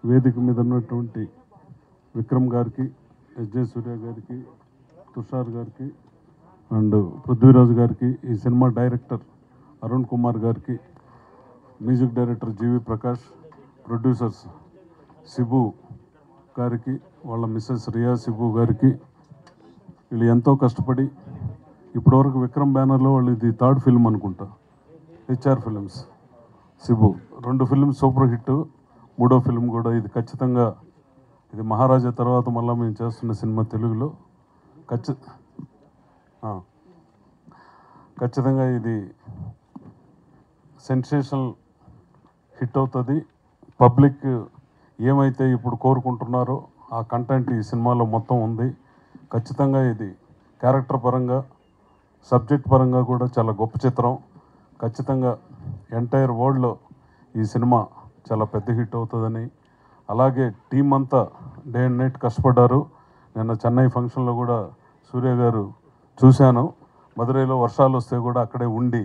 వేదిక మీద ఉన్నటువంటి విక్రమ్ గారికి, ఎస్జే సూర్య గారికి, తుషార్ గారికి అండ్ పృథ్వీరాజు గారికి, ఈ సినిమా డైరెక్టర్ అరుణ్ కుమార్ గారికి, మ్యూజిక్ డైరెక్టర్ జీవి ప్రకాష్, ప్రొడ్యూసర్స్ సిబు గారికి, వాళ్ళ మిస్సెస్ రియా సిబు గారికి, వీళ్ళు ఎంతో కష్టపడి ఇప్పటివరకు విక్రమ్ బ్యానర్లో వాళ్ళు ఇది 3rd ఫిల్మ్ అనుకుంటా. HR films Cebu 2 films super hit, 3వ ఫిల్మ్ కూడా ఇది. ఖచ్చితంగా ఇది మహారాజా తర్వాత మళ్ళీ మేము చేస్తున్న సినిమా తెలుగులో. ఖచ్చితంగా ఇది సెన్సేషనల్ హిట్ అవుతుంది. పబ్లిక్ ఏమైతే ఇప్పుడు కోరుకుంటున్నారో ఆ కంటెంట్ ఈ సినిమాలో మొత్తం ఉంది. ఖచ్చితంగా ఇది క్యారెక్టర్ పరంగా, సబ్జెక్ట్ పరంగా కూడా చాలా గొప్ప చిత్రం. ఖచ్చితంగా ఎంటైర్ వరల్డ్లో ఈ సినిమా చాలా పెద్ద హిట్ అవుతుందని, అలాగే టీం అంతా డే అండ్ నైట్ కష్టపడ్డారు. నిన్న చెన్నై ఫంక్షన్లో కూడా సూర్య గారు చూశాను. మదురైలో వర్షాలు వస్తే కూడా అక్కడే ఉండి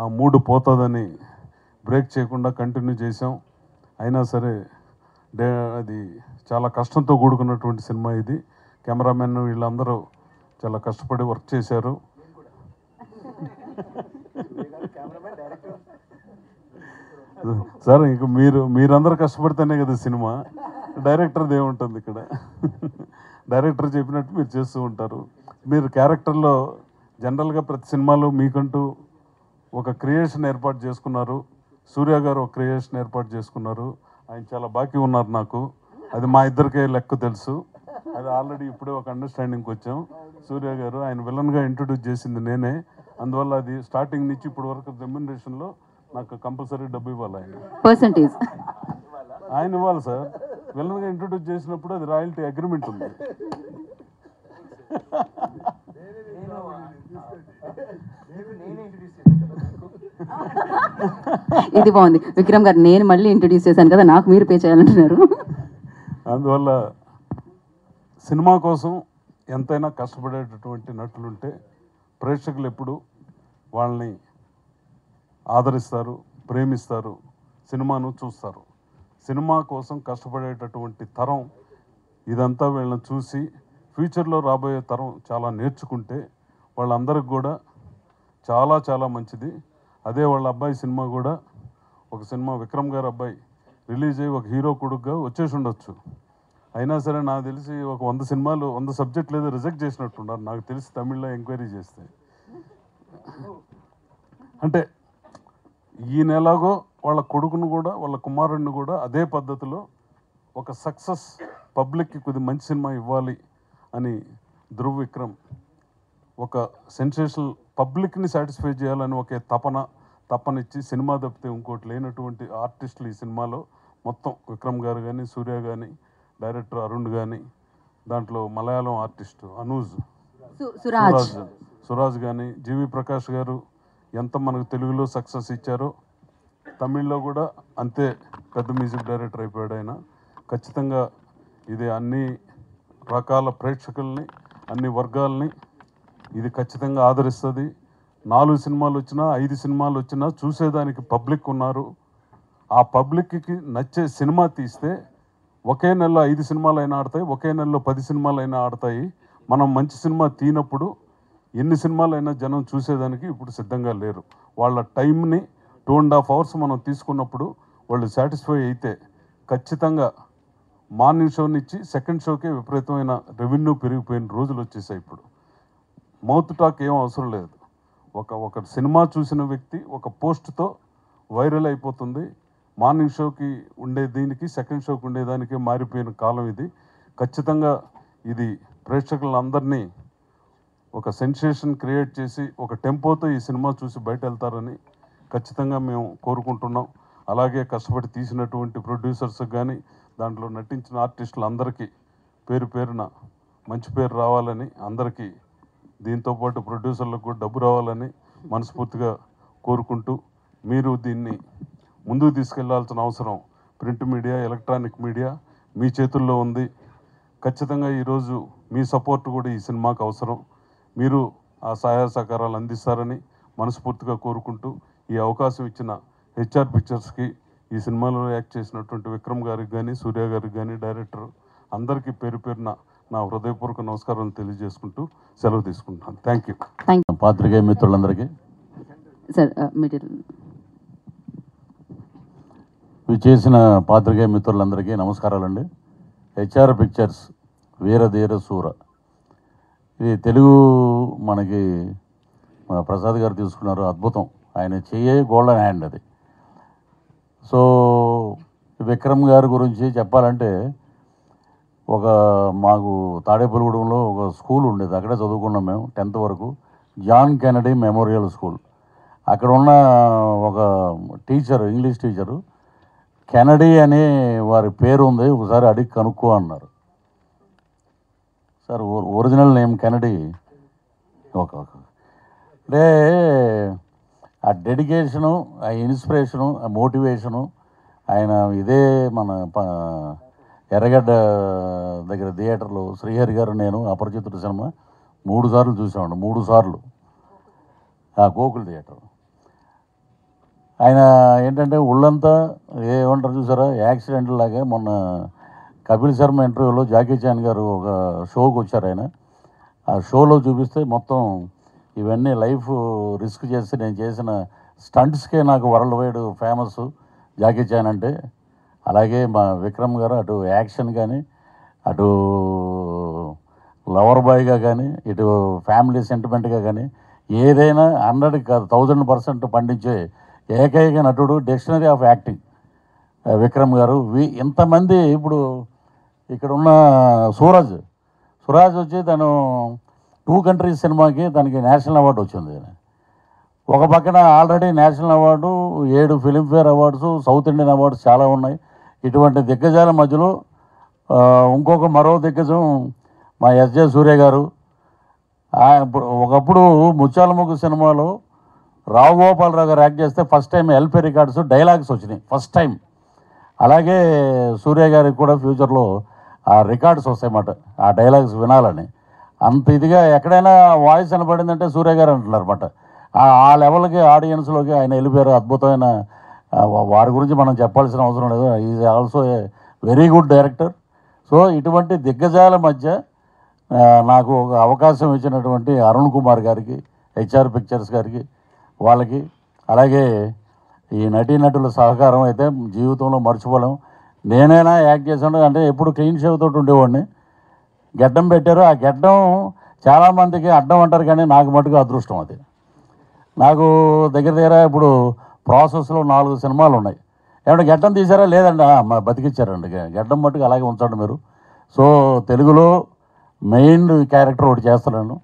ఆ మూడు పోతుందని బ్రేక్ చేయకుండా కంటిన్యూ చేసాం. అయినా సరే అది చాలా కష్టంతో కూడుకున్నటువంటి సినిమా ఇది. కెమెరామెన్ వీళ్ళందరూ చాలా కష్టపడి వర్క్ చేశారు. సార్ ఇంక మీరందరూ కష్టపడితేనే కదా సినిమా. డైరెక్టర్ది ఏముంటుంది ఇక్కడ? డైరెక్టర్ చెప్పినట్టు మీరు చేస్తూ ఉంటారు. మీరు క్యారెక్టర్లో జనరల్గా ప్రతి సినిమాలో మీకంటూ ఒక క్రియేషన్ ఏర్పాటు చేసుకున్నారు. సూర్య గారు ఒక క్రియేషన్ ఏర్పాటు చేసుకున్నారు. ఆయన చాలా బాకీ ఉన్నారు నాకు. అది మా ఇద్దరికే లెక్క తెలుసు. అది ఆల్రెడీ ఇప్పుడే ఒక అండర్స్టాండింగ్కి వచ్చాం. సూర్య గారు ఆయన విలన్గా ఇంట్రొడ్యూస్ చేసింది నేనే. అందువల్ల అది స్టార్టింగ్ నుంచి ఇప్పటి వరకు రెమ్యునరేషన్లో నాకు కంపల్సరీ డబ్బు ఇవ్వాలి. ఆయన ఇవ్వాలి సార్. విలన్గా ఇంట్రొడ్యూస్ చేసినప్పుడు అది రాయల్టీ అగ్రిమెంట్ ఉంది. ఇది బాగుంది విక్రమ్ గారు. నేను మళ్ళీ ఇంట్రొడ్యూస్ చేశాను కదా, నాకు మీరు పే చేయాలంటున్నారు. అందువల్ల సినిమా కోసం ఎంతైనా కష్టపడేటటువంటి నటులుంటే ప్రేక్షకులు ఎప్పుడు వాళ్ళని ఆదరిస్తారు, ప్రేమిస్తారు, సినిమాను చూస్తారు. సినిమా కోసం కష్టపడేటటువంటి తరం ఇదంతా వీళ్ళని చూసి ఫ్యూచర్లో రాబోయే తరం చాలా నేర్చుకుంటే వాళ్ళందరికి కూడా చాలా చాలా మంచిది. అదే వాళ్ళ అబ్బాయి సినిమా కూడా, ఒక సినిమా విక్రమ్ గారు అబ్బాయి రిలీజ్ అయ్యి ఒక హీరో కొడుకుగా వచ్చేసి ఉండొచ్చు. అయినా సరే నాకు తెలిసి ఒక 100 సినిమాలు 100 సబ్జెక్టులు ఏదో రిజెక్ట్ చేసినట్టున్నారు నాకు తెలిసి, తమిళ్లో ఎంక్వైరీ చేస్తే. అంటే ఈయన ఎలాగో వాళ్ళ కొడుకును కూడా, వాళ్ళ కుమారుడిని కూడా అదే పద్ధతిలో ఒక సక్సెస్ పబ్లిక్కి కొద్ది మంచి సినిమా ఇవ్వాలి అని ధృవ్ విక్రమ్ ఒక సెన్సేషనల్ పబ్లిక్ని సాటిస్ఫై చేయాలని ఒకే తపనిచ్చి సినిమా తప్పితే ఇంకోటి లేనటువంటి ఆర్టిస్టులు ఈ సినిమాలో మొత్తం. విక్రమ్ గారు కానీ, సూర్య కానీ, డైరెక్టర్ అరుణ్ కానీ, దాంట్లో మలయాళం ఆర్టిస్టు అనూజ్ సురాజ్ కానీ, జీవి ప్రకాష్ గారు ఎంత మనకు తెలుగులో సక్సెస్ ఇచ్చారో తమిళ్లో కూడా అంతే పెద్ద మ్యూజిక్ డైరెక్టర్ అయిపోయాడు ఆయన. ఖచ్చితంగా ఇది అన్ని రకాల ప్రేక్షకుల్ని, అన్ని వర్గాల్ని ఇది ఖచ్చితంగా ఆదరిస్తుంది. 4 సినిమాలు వచ్చినా 5 సినిమాలు వచ్చినా చూసేదానికి పబ్లిక్ ఉన్నారు. ఆ పబ్లిక్కి నచ్చే సినిమా తీస్తే ఒకే నెలలో 5 సినిమాలు అయినా ఆడతాయి, ఒకే నెలలో 10 సినిమాలు అయినా ఆడతాయి. మనం మంచి సినిమా తీనప్పుడు ఎన్ని సినిమాలైనా జనం చూసేదానికి ఇప్పుడు సిద్ధంగా లేరు. వాళ్ళ టైంని 2.5 hours మనం తీసుకున్నప్పుడు వాళ్ళు సాటిస్ఫై అయితే ఖచ్చితంగా మార్నింగ్ షోనిచ్చి సెకండ్ షోకే విపరీతమైన రెవెన్యూ పెరిగిపోయిన రోజులు వచ్చేసాయి. ఇప్పుడు మౌత్ టాక్ ఏం అవసరం లేదు. ఒక సినిమా చూసిన వ్యక్తి ఒక పోస్ట్తో వైరల్ అయిపోతుంది. మార్నింగ్ షోకి ఉండే దీనికి సెకండ్ షోకి ఉండేదానికి మారిపోయిన కాలం ఇది. ఖచ్చితంగా ఇది ప్రేక్షకులందరినీ ఒక సెన్సేషన్ క్రియేట్ చేసి ఒక టెంపోతో ఈ సినిమా చూసి బయట వెళ్తారని ఖచ్చితంగా మేము కోరుకుంటున్నాం. అలాగే కష్టపడి తీసినటువంటి ప్రొడ్యూసర్స్కి కానీ, దాంట్లో నటించిన ఆర్టిస్టులందరికీ పేరు పేరున మంచి పేరు రావాలని, అందరికీ దీంతోపాటు ప్రొడ్యూసర్లకు కూడా డబ్బు రావాలని మనస్ఫూర్తిగా కోరుకుంటూ, మీరు దీన్ని ముందుకు తీసుకెళ్లాల్సిన అవసరం ప్రింట్ మీడియా, ఎలక్ట్రానిక్ మీడియా మీ చేతుల్లో ఉంది. ఖచ్చితంగా ఈరోజు మీ సపోర్ట్ కూడా ఈ సినిమాకు అవసరం. మీరు ఆ సహాయ సహకారాలు అందిస్తారని మనస్ఫూర్తిగా కోరుకుంటూ, ఈ అవకాశం ఇచ్చిన హెచ్ఆర్ పిక్చర్స్కి, ఈ సినిమాలో యాక్ట్ చేసినటువంటి విక్రమ్ గారికి కానీ, సూర్య గారికి కానీ, డైరెక్టర్ అందరికీ పేరు పేరున నా హృదయపూర్వక నమస్కారం తెలియజేసుకుంటూ సెలవు తీసుకుంటాను. Thank you. పాత్రికేయ మిత్రులందరికీ, సార్ మెటీరియల్ చేసిన పాత్రికేయ మిత్రులందరికీ నమస్కారాలండి. హెచ్ఆర్ పిక్చర్స్ వీరధీర శూర, ఇది తెలుగు మనకి మన ప్రసాద్ గారు తీసుకున్నారు, అద్భుతం. ఆయన చెయ్యే గోల్డెన్ హ్యాండ్ అది. సో విక్రమ్ గారి గురించి చెప్పాలంటే, మాకు తాడేపల్లిగూడెంలో ఒక స్కూల్ ఉండేది, అక్కడే చదువుకున్నాం మేము 10th వరకు. John Kennedy memorial school. అక్కడ ఉన్న ఒక టీచర్, ఇంగ్లీష్ టీచరు, కెనడీ అనే వారి పేరు ఉంది, ఒకసారి అడిగి కనుక్కో అన్నారు. Sir original name Kennedy. అంటే ఆ డెడికేషను, ఆ ఇన్స్పిరేషను, ఆ మోటివేషను, ఆయన ఇదే మన ఎర్రగడ్డ దగ్గర థియేటర్లో శ్రీహరి గారు నేను అపరిచితుడు సినిమా 3 సార్లు చూసామండి. 3 సార్లు ఆ గోకుల్ థియేటర్. ఆయన ఏంటంటే ఒళ్ళంతా ఏమంటారు చూసారా, యాక్సిడెంట్ లాగా. మొన్న కపిల్ శర్మ ఇంటర్వ్యూలో జాకీ చాన్ గారు ఒక షోకి వచ్చారు. ఆయన ఆ షోలో చూపిస్తే మొత్తం ఇవన్నీ లైఫ్ రిస్క్ చేసి నేను చేసిన స్టంట్స్కే నాకు worldwide famous Jackie Chan అంటే. అలాగే మా విక్రమ్ గారు అటు యాక్షన్ కానీ, అటు లవర్ బాయ్గా కానీ, ఇటు ఫ్యామిలీ సెంటిమెంట్గా కానీ, ఏదైనా 100కి కాదు 1000% పండించే ఏకైక నటుడు, డిక్షనరీ ఆఫ్ యాక్టింగ్ విక్రమ్ గారు. ఇంతమంది ఇప్పుడు ఇక్కడ ఉన్న సురాజ్ వచ్చి తను 2 కంట్రీస్ సినిమాకి తనకి నేషనల్ అవార్డు వచ్చింది. ఒక పక్కన already national award, 7 Filmfare awards, south Indian awards చాలా ఉన్నాయి. ఇటువంటి దిగ్గజాల మధ్యలో మరో దిగ్గజం మా ఎస్జే సూర్య గారు. ఒకప్పుడు ముత్యాల ముగ్గు సినిమాలో రావు గోపాలరావు గారు యాక్ట్ చేస్తే first time LP records dialogues వచ్చినాయి, ఫస్ట్ టైం. అలాగే సూర్య గారికి కూడా ఫ్యూచర్లో ఆ రికార్డ్స్ వస్తాయన్నమాట, ఆ డైలాగ్స్ వినాలని. అంత ఇదిగా ఎక్కడైనా వాయిస్ వినపడిందంటే సూర్య గారు అంటున్నారు అన్నమాట. ఆ లెవెల్కి ఆడియన్స్లోకి ఆయన వెళ్ళిపోయారు. అద్భుతమైన వారి గురించి మనం చెప్పాల్సిన అవసరం లేదు. Is also a very good director. So ఇటువంటి దిగ్గజాల మధ్య నాకు ఒక అవకాశం ఇచ్చినటువంటి అరుణ్ కుమార్ గారికి, హెచ్ఆర్ పిక్చర్స్ గారికి, వాళ్ళకి, అలాగే ఈ నటీనటుల సహకారం అయితే జీవితంలో మర్చిపోలేం. నేనైనా యాక్ట్ చేశాను అంటే ఎప్పుడు క్లీన్ షేవ్ తోటి ఉండేవాడిని. గడ్డం పెట్టారు, ఆ గడ్డం చాలామందికి అడ్డం అంటారు, కానీ నాకు మటుకు అదృష్టం అది. నాకు దగ్గర ఇప్పుడు ప్రాసెస్లో 4 సినిమాలు ఉన్నాయి. ఏమంటే గడ్డం తీసారా? లేదండి, బతికిచ్చారండి. గడ్డం మటుకు అలాగే ఉంచండి మీరు. సో తెలుగులో మెయిన్ క్యారెక్టర్ ఒకటి చేస్తున్నాను,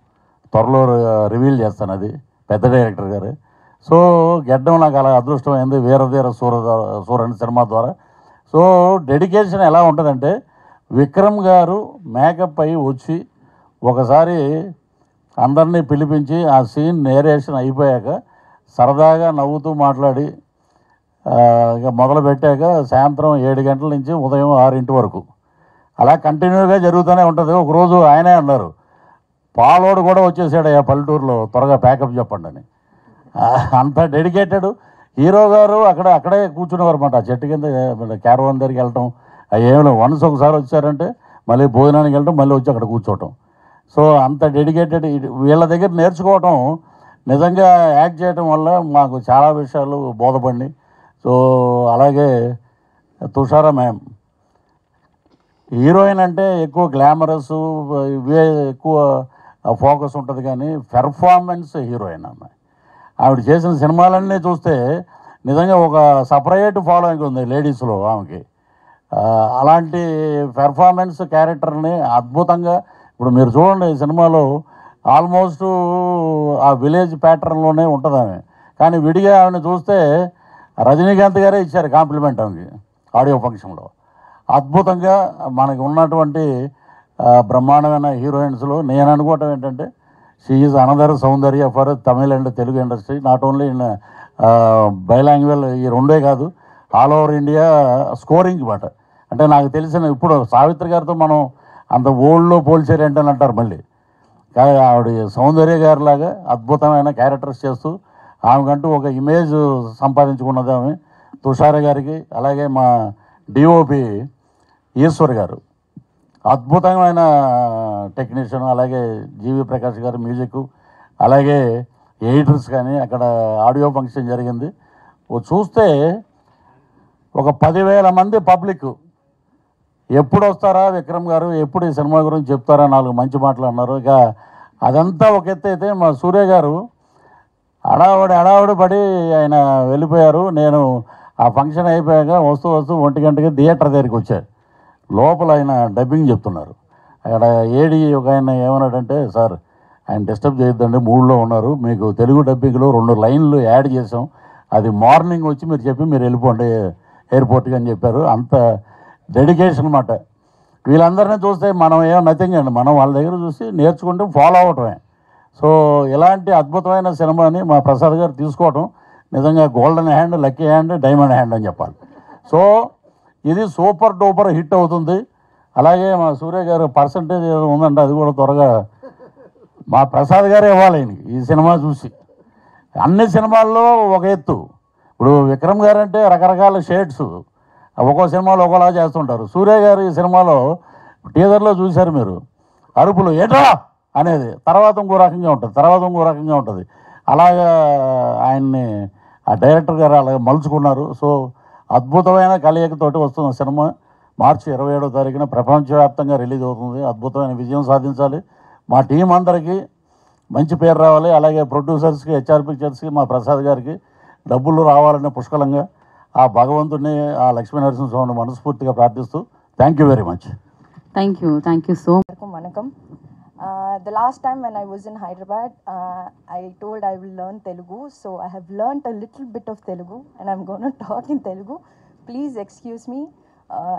త్వరలో రివీల్ చేస్తాను, అది పెద్ద డైరెక్టర్ గారు. సో గడ్డం నాకు అలా అదృష్టమైంది వీరధీర సూరని సినిమా ద్వారా. సో డెడికేషన్ ఎలా ఉంటుందంటే, విక్రమ్ గారు మేకప్ అయి వచ్చి ఒకసారి అందరినీ పిలిపించి ఆ సీన్ నేరేషన్ అయిపోయాక సరదాగా నవ్వుతూ మాట్లాడి ఇక మొదలు పెట్టాక సాయంత్రం 7 గంటల నుంచి ఉదయం 6 వరకు అలా కంటిన్యూగా జరుగుతూనే ఉంటుంది. ఒకరోజు ఆయనే అన్నారు, పాలోడు కూడా వచ్చేసాడు ఆ పల్లెటూరులో, త్వరగా ప్యాకప్ చెప్పండి అని. అంత డెడికేటెడ్ హీరో గారు. అక్కడే కూర్చునేవారు అన్నమాట, ఆ చెట్టు కింద క్యారవాన్ దగ్గరికి వెళ్ళటం. ఏమైనా వన్స్ ఒకసారి వచ్చారంటే మళ్ళీ భోజనానికి వెళ్ళటం, మళ్ళీ వచ్చి అక్కడ కూర్చోవటం. సో అంత డెడికేటెడ్. వీళ్ళ దగ్గర నేర్చుకోవటం, నిజంగా యాక్ట్ చేయటం వల్ల మాకు చాలా విషయాలు బోధపడి. సో అలాగే తుషారా మ్యామ్, హీరోయిన్ అంటే ఎక్కువ గ్లామరస్ ఇవే ఎక్కువ ఫోకస్ ఉంటుంది, కానీ పెర్ఫార్మెన్స్ హీరోయిన్ అమ్మాయి. ఆవిడ చేసిన సినిమాలన్నీ చూస్తే నిజంగా ఒక సపరేట్ ఫాలోయింగ్ ఉంది లేడీస్లో ఆమెకి. అలాంటి పెర్ఫార్మెన్స్ క్యారెక్టర్ని అద్భుతంగా, ఇప్పుడు మీరు చూడండి ఈ సినిమాలో ఆల్మోస్ట్ ఆ విలేజ్ ప్యాటర్న్లోనే ఉంటుంది ఆమె. కానీ విడిగా ఆమెను చూస్తే రజనీకాంత్ గారే ఇచ్చారు కాంప్లిమెంట్ ఆమెకి ఆడియో ఫంక్షన్లో. అద్భుతంగా మనకి ఉన్నటువంటి బ్రహ్మాండమైన హీరోయిన్స్లో నేను అనుకోవటం ఏంటంటే, she is another Soundarya for Tamil and Telugu industry. Not only in బైలాంగ్వేజ్, ఈ రెండే కాదు, ఆల్ ఓవర్ ఇండియా స్కోరింగ్ మాట. అంటే నాకు తెలిసిన ఇప్పుడు సావిత్రి గారితో మనం అంత ఓల్డ్లో పోల్చారు ఏంటని అంటారు మళ్ళీ. కానీ ఆవిడ సౌందర్య గారిలాగా అద్భుతమైన క్యారెక్టర్స్ చేస్తూ ఆమెకంటూ ఒక ఇమేజ్ సంపాదించుకున్నది ఆమె. తుషార గారికి, అలాగే మా డిఓపి ఈశ్వర్ గారు అద్భుతమైన టెక్నీషియన్, అలాగే జీవి ప్రకాష్ గారు మ్యూజిక్, అలాగే ఎడిటర్స్ కానీ అక్కడ ఆడియో ఫంక్షన్ జరిగింది. చూస్తే ఒక 10,000 మంది పబ్లిక్ ఎప్పుడు వస్తారా విక్రమ్ గారు, ఎప్పుడు ఈ సినిమా గురించి చెప్తారా, 4 మంచి మాటలు అన్నారు. ఇక అదంతా ఒక ఎత్తు అయితే మా సూర్య గారు హడావుడి పడి ఆయన వెళ్ళిపోయారు. నేను ఆ ఫంక్షన్ అయిపోయాక వస్తూ 1 గంటకి థియేటర్ దగ్గరికి వచ్చారు. లోపల ఆయన డబ్బింగ్ చెప్తున్నారు. అక్కడ ఏడి ఒక ఆయన ఏమన్నాడంటే, సార్ ఆయన డిస్టర్బ్ చేయొద్దండి, మూడ్లో ఉన్నారు, మీకు తెలుగు డబ్బింగ్లో 2 లైన్లు యాడ్ చేసాం, అది మార్నింగ్ వచ్చి మీరు చెప్పి మీరు వెళ్ళిపోండి ఎయిర్పోర్ట్కి అని చెప్పారు. అంత డెడికేషన్ అన్నమాట. వీళ్ళందరినీ చూస్తే మనం ఏమో నథింగ్ అండి, మనం వాళ్ళ దగ్గర చూసి నేర్చుకుంటే ఫాలో అవటమే. సో ఇలాంటి అద్భుతమైన సినిమాని మా ప్రసాద్ గారు తీసుకోవటం నిజంగా golden hand, lucky hand, diamond hand అని చెప్పాలి. సో ఇది సూపర్ డూపర్ హిట్ అవుతుంది. అలాగే మా సూర్య గారు పర్సంటేజ్ ఏదో ఉందంటే అది కూడా త్వరగా మా ప్రసాద్ గారే ఇవ్వాలి ఆయనకి ఈ సినిమా చూసి. అన్ని సినిమాల్లో ఒక ఎత్తు. ఇప్పుడు విక్రమ్ గారు అంటే రకరకాల షేడ్స్, ఒక్కో సినిమాలో ఒకలా చేస్తుంటారు. సూర్య గారు ఈ సినిమాలో టీజర్లో చూశారు మీరు, అరుపులు ఏటా అనేది తర్వాత ఇంకో రకంగా ఉంటుంది. అలాగా ఆయన్ని ఆ డైరెక్టర్ గారు అలాగే మలుచుకున్నారు. సో అద్భుతమైన కలయికతోటి వస్తున్న సినిమా మార్చి 27వ తారీఖున ప్రపంచవ్యాప్తంగా రిలీజ్ అవుతుంది. అద్భుతమైన విజయం సాధించాలి. మా టీం అందరికీ మంచి పేరు రావాలి. అలాగే ప్రొడ్యూసర్స్కి, హెచ్ఆర్ పిక్చర్స్కి, మా ప్రసాద్ గారికి డబ్బులు రావాలనే పుష్కలంగా ఆ భగవంతుడిని, ఆ లక్ష్మీనరసింహస్వామిని మనస్ఫూర్తిగా ప్రార్థిస్తూ thank you very much. Thank you so much. Vanakkam. The last time when I was in Hyderabad, I told I will learn Telugu. So I have learned a little bit of Telugu and I'm going to talk in Telugu. Please excuse me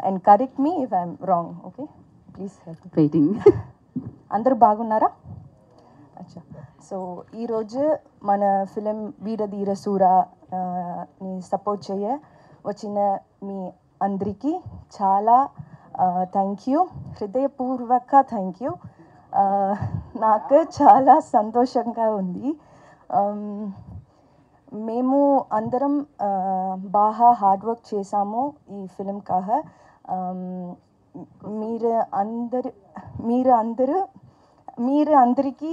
and correct me if I'm wrong. Okay? Please help me. Waiting. అందరూ బాగున్నారా? అచ్చా. So ఈరోజు మన film Veera Dheera సూరాని support చేయ వచ్చిన మీ అందరికీ చాలా thank you, హృదయపూర్వక థ్యాంక్ యూ. నాకు చాలా సంతోషంగా ఉంది. మేము అందరం బాగా హార్డ్ వర్క్ చేసాము ఈ ఫిలిం కాహ. మీరు అందరికీ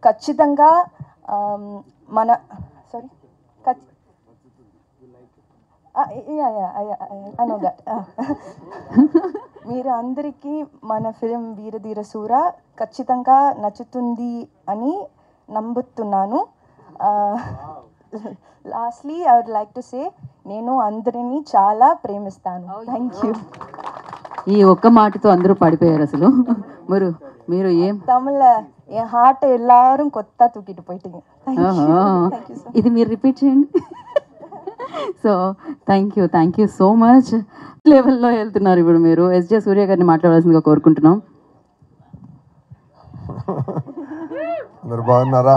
ఖచ్చితంగా మన సారీ I know that. మీరు అందరికీ మన ఫిలిం వీరధీర సూర ఖచ్చితంగా నచ్చుతుంది అని నమ్ముతున్నాను. Lastly I would like to say, నేను అందరినీ చాలా ప్రేమిస్తాను. Thank you. ఈ ఒక్క మాటతో అందరూ పడిపోయారు అసలు. మీరు ఏం తమిళ என் ஹார்ட் எல்லாரும் கொத்தா தூக்கிட்டு போயிட்டீங்க. ఇది మీరు రిపీట్ చేయండి. So thank you so much. లెవెల్లో వెళ్తున్నారు ఇప్పుడు మీరు. ఎస్జే సూర్య గారిని మాట్లాడాల్సిందిగా కోరుకుంటున్నాం. అందరు బాగున్నారా?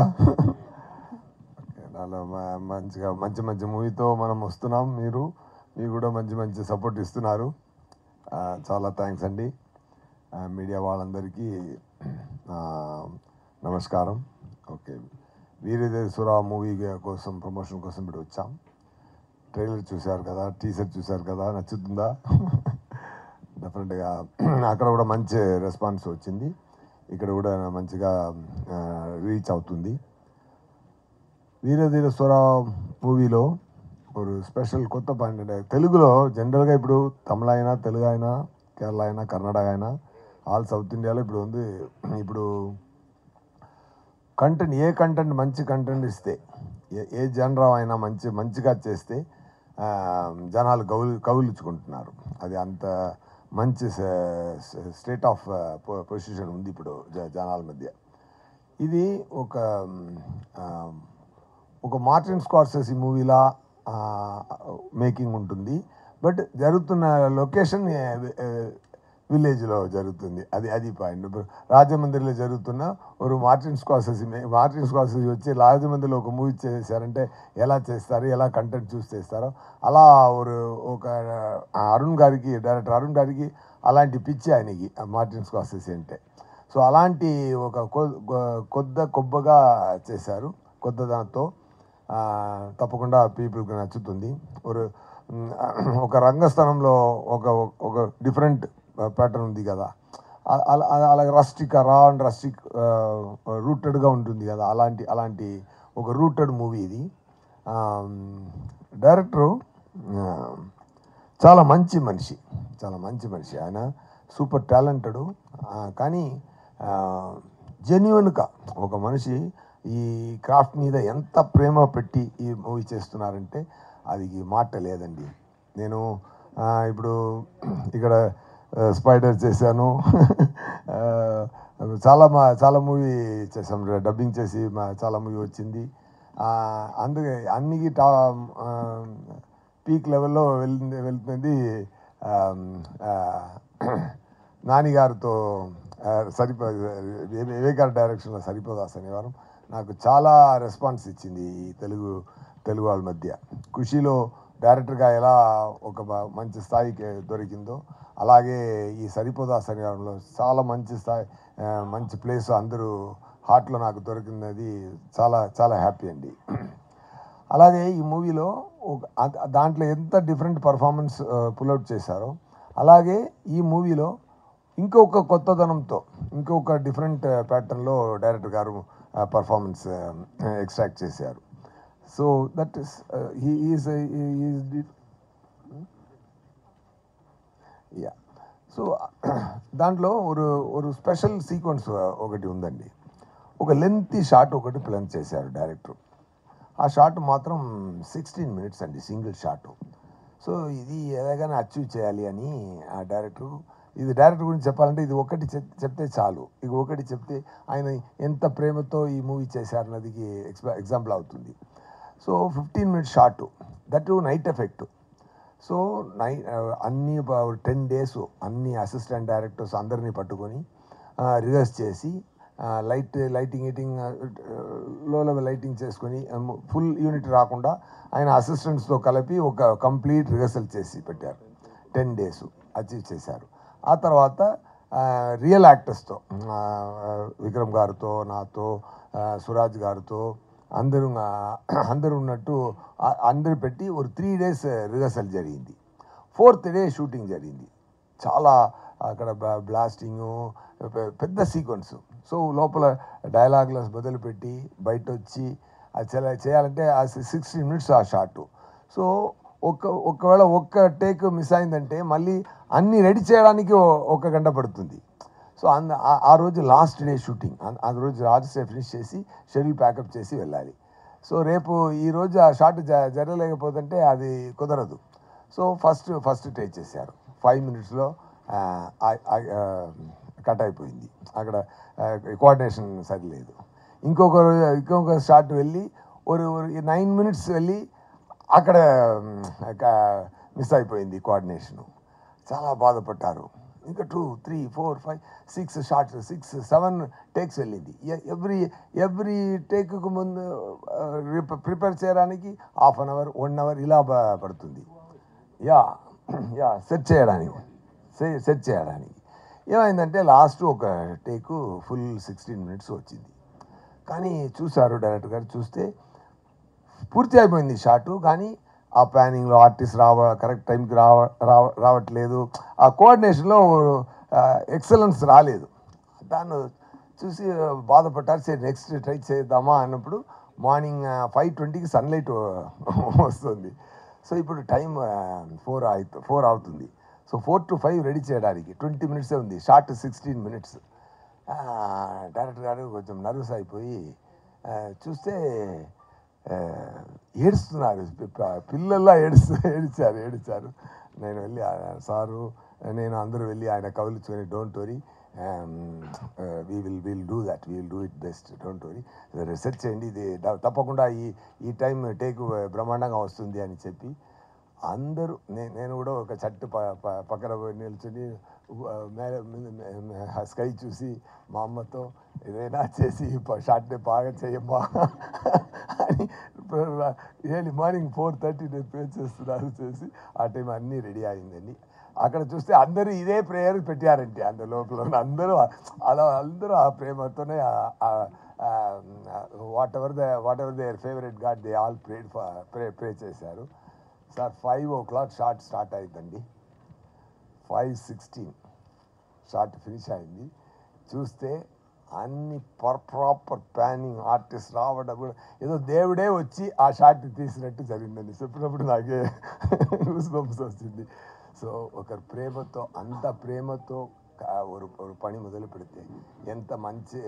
మంచిగా మంచి మూవీతో మనం వస్తున్నాం. మీరు కూడా మంచి సపోర్ట్ ఇస్తున్నారు. చాలా థ్యాంక్స్ అండి. మీడియా వాళ్ళందరికీ నమస్కారం. ఓకే, వీరధీర సూర మూవీ కోసం ప్రమోషన్ కోసం ఇప్పుడు వచ్చాం. ట్రైలర్ చూశారు కదా, టీజర్ చూశారు కదా, నచ్చుతుందా? డెఫినెట్గా అక్కడ కూడా మంచి రెస్పాన్స్ వచ్చింది. ఇక్కడ కూడా మంచిగా రీచ్ అవుతుంది. వీరధీర సూర మూవీలో ఒక స్పెషల్ కొత్త పాయింట్ అంటే, తెలుగులో జనరల్గా ఇప్పుడు తమిళ అయినా, తెలుగు అయినా, కేరళ అయినా, కర్ణాటక అయినా, ఆల్ సౌత్ ఇండియాలో ఇప్పుడు ఉంది. ఇప్పుడు కంటెంట్ మంచి కంటెంట్ ఇస్తే, ఏ జనరా అయినా మంచిగా చేస్తే జనాలు కౌలించుకుంటున్నారు. అది అంత మంచి స్టేట్ ఆఫ్ పొజిషన్ ఉంది ఇప్పుడు జనాల మధ్య. ఇది ఒక మార్టిన్ స్కార్సెసీ మూవీలా మేకింగ్ ఉంటుంది. బట్ జరుగుతున్న లొకేషన్ విలేజ్లో జరుగుతుంది. అది పాయింట్. రాజమండ్రిలో జరుగుతున్న ఒక మార్టిన్ స్కార్సెసీ వచ్చి రాజమండ్రిలో ఒక మూవీ చేశారంటే ఎలా చేస్తారు, ఎలా కంటెంట్ చూస్ చేస్తారో అలా ఒక డైరెక్టర్ అరుణ్ గారికి అలాంటి పిచ్చి ఆయనకి మార్టిన్ స్కార్సెసీ అంటే. సో అలాంటి ఒక కొబ్బగా చేశారు, కొత్త దాంతో. తప్పకుండా పీపుల్కి నచ్చుతుంది. ఒక రంగస్థలంలో ఒక ఒక డిఫరెంట్ ప్యాటర్న్ ఉంది కదా, అలాగే రా అండ్ రస్టిక్ రూటెడ్గా ఉంటుంది కదా, అలాంటి ఒక రూటెడ్ మూవీ ఇది. డైరెక్టరు చాలా మంచి మనిషి ఆయన, సూపర్ టాలెంటెడ్. కానీ జెన్యున్గా ఒక మనిషి ఈ క్రాఫ్ట్ మీద ఎంత ప్రేమ పెట్టి ఈ మూవీ చేస్తున్నారంటే అది మాట లేదండి. నేను ఇప్పుడు ఇక్కడ స్పైడర్ చేశాను, చాలా మూవీ చేసాం, డబ్బింగ్ చేసి చాలా మూవీ వచ్చింది. అందుకే అన్నికి పీక్ లెవెల్లో వెళ్తుంది. నాని గారితో వివేకార్ డైరెక్షన్లో సరిపోదా శనివారం నాకు చాలా రెస్పాన్స్ ఇచ్చింది ఈ తెలుగు వాళ్ళ మధ్య. ఖుషీలో డైరెక్టర్గా ఎలా ఒక మంచి స్థాయికి దొరికిందో అలాగే ఈ సరిపోదా శనివారంలో చాలా మంచి ప్లేస్ అందరూ హార్ట్లో నాకు దొరికినది చాలా హ్యాపీ అండి. అలాగే ఈ మూవీలో దాంట్లో ఎంత డిఫరెంట్ పర్ఫార్మెన్స్ పుల్అవుట్ చేశారో అలాగే ఈ మూవీలో ఇంకొక కొత్తదనంతో ఇంకొక డిఫరెంట్ ప్యాటర్న్లో డైరెక్టర్ గారు పర్ఫార్మెన్స్ ఎక్స్ట్రాక్ట్ చేశారు. So that is yeah. So దాంట్లో ఒక స్పెషల్ సీక్వెన్స్ ఒకటి ఉందండి. ఒక లెంతీ షాట్ ఒకటి ప్లాన్ చేశారు డైరెక్టర్. ఆ షాట్ మాత్రం 16 మినిట్స్ అండి, సింగిల్ షాట్. సో ఇది ఎలాగైనా అచీవ్ చేయాలి అని ఆ డైరెక్టర్ గురించి చెప్పాలంటే ఇది ఒకటి చెప్తే చాలు. ఇది ఒకటి చెప్తే ఆయన ఎంత ప్రేమతో ఈ మూవీ చేశారన్నది ఎగ్జాంపుల్ అవుతుంది. So 15 minutes short, that night effect. So అన్ని 10 days అన్ని అసిస్టెంట్ డైరెక్టర్స్ అందరినీ పట్టుకొని రిహర్స్ చేసి లైటింగ్ లో లెవెల్ లైటింగ్ చేసుకొని ఫుల్ యూనిట్ రాకుండా ఆయన అసిస్టెంట్స్తో కలిపి ఒక కంప్లీట్ రిహర్సల్ చేసి పెట్టారు. 10 days అచీవ్ చేశారు. ఆ తర్వాత రియల్ యాక్టర్స్తో విక్రమ్ గారితో, నాతో, సురాజ్ గారితో అందరూ ఉన్నట్టు అందరు పెట్టి ఒక 3 days రిహర్సల్ జరిగింది. 4th day షూటింగ్ జరిగింది. చాలా అక్కడ బ్లాస్టింగు, పెద్ద సీక్వెన్స్. సో లోపల డైలాగ్లో మొదలుపెట్టి బయట వచ్చి అది చేయాలంటే 16 minutes ఆ షాట్. సో ఒకవేళ ఒక్క టేక్ మిస్ అయిందంటే మళ్ళీ అన్నీ రెడీ చేయడానికి 1 గంట పడుతుంది. సో ఆ రోజు లాస్ట్ డే షూటింగ్, ఆ రోజు రాజసే ఫినిష్ చేసి షెడ్యూల్ ప్యాకప్ చేసి వెళ్ళాలి. సో రేపు ఈరోజు ఆ షాట్ జరగలేకపోతుంటే అది కుదరదు. సో ఫస్ట్ టేక్ చేశారు. 5 minutesలో కట్ అయిపోయింది. అక్కడ కోఆర్డినేషన్ సరిలేదు. ఇంకొక షాట్ వెళ్ళి 9 minutes వెళ్ళి అక్కడ మిస్ అయిపోయింది కోఆర్డినేషను. చాలా బాధపడ్డారు. ఇంకా 2, 3, 4, 5, 6 షార్ట్స్, 6, 7 టేక్స్ వెళ్ళింది. ఎవ్రీ టేక్కు ముందు ప్రిపేర్ చేయడానికి 1/2 hour, 1 hour ఇలా పడుతుంది. సెట్ చేయడానికి ఏమైందంటే లాస్ట్ ఒక టేకు ఫుల్ 16 minutes వచ్చింది. కానీ చూశారు డైరెక్టర్ గారు, చూస్తే పూర్తి అయిపోయింది షాటు. కానీ ఆ ప్లానింగ్లో ఆర్టిస్ట్ కరెక్ట్ టైంకి రావట్లేదు. ఆ కోఆర్డినేషన్లో ఎక్సలెన్స్ రాలేదు. దాన్ని చూసి బాధపడ్డారు. సరే నెక్స్ట్ ట్రై చేద్దామా అన్నప్పుడు మార్నింగ్ 5:20కి సన్లైట్ వస్తుంది. సో ఇప్పుడు టైం 4 అవుతుంది. సో 4 to 5 రెడీ చేయడానికి 20 minutes ఉంది. Short 16 minutes. డైరెక్టర్ గారు కొంచెం నర్వస్ అయిపోయి చూస్తే ఏడుస్తున్నారు. పిల్లల్లా ఏడిచారు. నేను వెళ్ళి సారు నేను అందరూ వెళ్ళి ఆయన కౌలించుకొని don't worry, will do it best, don't worry, research చేయండి, ఇది తప్పకుండా ఈ టైం టేక్ బ్రహ్మాండంగా వస్తుంది అని చెప్పి అందరూ నేను కూడా ఒక చట్టు పక్కన నిల్చుని స్కై చూసి మా అమ్మతో ఏదైనా చేసి షార్ట్ని బాగా చేయమ్మా అని ఎర్లీ మార్నింగ్ 4:30 నేను ప్రే చేస్తున్నారు చేసి ఆ టైం అన్నీ రెడీ అయిందండి. అక్కడ చూస్తే అందరూ ఇదే ప్రేయర్ పెట్టారంటే అందరి లోపల అందరూ ఆ ప్రేమతోనే what ever there favourite God they all ప్రే చేశారు. సార్ 5 o'clock షాట్ స్టార్ట్ అయిందండి. 5:16 షాట్ ఫినిష్ అయింది. చూస్తే అన్ని ప్రాపర్ ప్లానింగ్, ఆర్టిస్ట్ రావడం కూడా ఏదో దేవుడే వచ్చి ఆ షాట్ తీసినట్టు జరిగిందండి. చెప్పినప్పుడు నాకే గూస్బంప్స్ వచ్చింది. సో ఒకరి ప్రేమతో, అంత ప్రేమతో ఒక పని మొదలు పెడితే ఎంత మంచి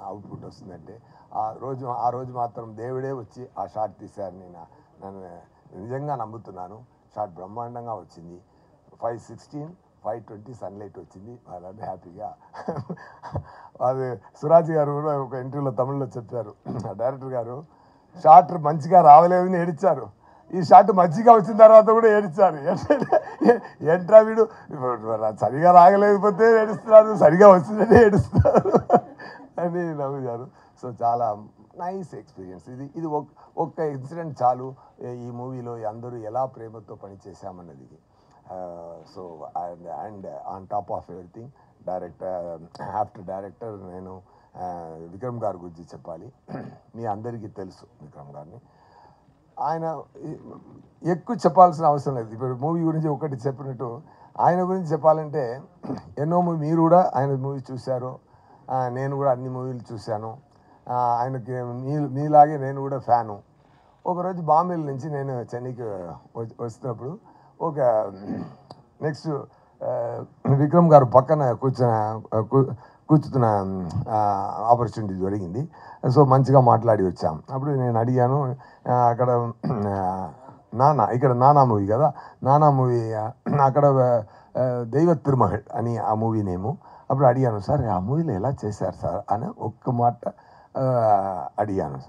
అవుట్పుట్ వస్తుందంటే ఆ రోజు మాత్రం దేవుడే వచ్చి ఆ షాట్ తీశారని నన్ను నిజంగా నమ్ముతున్నాను. షాట్ బ్రహ్మాండంగా వచ్చింది. 5:16, 5:20 సన్లైట్ వచ్చింది. వాళ్ళని హ్యాపీగా అది సురాజ్ గారు కూడా ఒక ఇంటర్వ్యూలో తమిళ్లో చెప్పారు, డైరెక్టర్ గారు షాట్ మంచిగా రావలేదని ఏడిచారు, ఈ షాట్ మంచిగా వచ్చిన తర్వాత కూడా ఏడిచారు. ఏంట్రా వీడు సరిగా రాగలేకపోతే ఏడుస్తున్నారు, సరిగా వచ్చిందంటే ఏడుస్తున్నారు అని నవ్వుతారు. సో చాలా నైస్ ఎక్స్పీరియన్స్. ఇది ఒక్క ఇన్సిడెంట్ చాలు ఈ మూవీలో అందరూ ఎలా ప్రేమతో పనిచేసామన్నది. So and on top of everything after director నేను విక్రమ్ గారి గురించి చెప్పాలి. మీ అందరికీ తెలుసు విక్రమ్ గారిని. ఆయన ఎక్కువ చెప్పాల్సిన అవసరం లేదు. ఇప్పుడు మూవీ గురించి ఒకటి చెప్పినట్టు ఆయన గురించి చెప్పాలంటే ఎన్నో మీరు కూడా ఆయన మూవీ చూశారు, నేను కూడా అన్ని మూవీలు చూశాను. ఆయనకి మీలాగే నేను కూడా ఫ్యాను. ఒకరోజు బాంబే నుంచి నేను చెన్నైకి వస్తున్నప్పుడు ఒక నెక్స్ట్ విక్రమ్ గారు పక్కన కూర్చుతున్న ఆపర్చునిటీ జరిగింది. సో మంచిగా మాట్లాడి వచ్చాం. అప్పుడు నేను అడిగాను, అక్కడ ఇక్కడ నానా మూవీ కదా, నానా మూవీ అక్కడ దైవ తిరుమహల్ అని ఆ మూవీ నేము. అప్పుడు అడిగాను, సార్ ఆ మూవీలో ఎలా చేశారు సార్ అని ఒక్క మాట అడిగాను.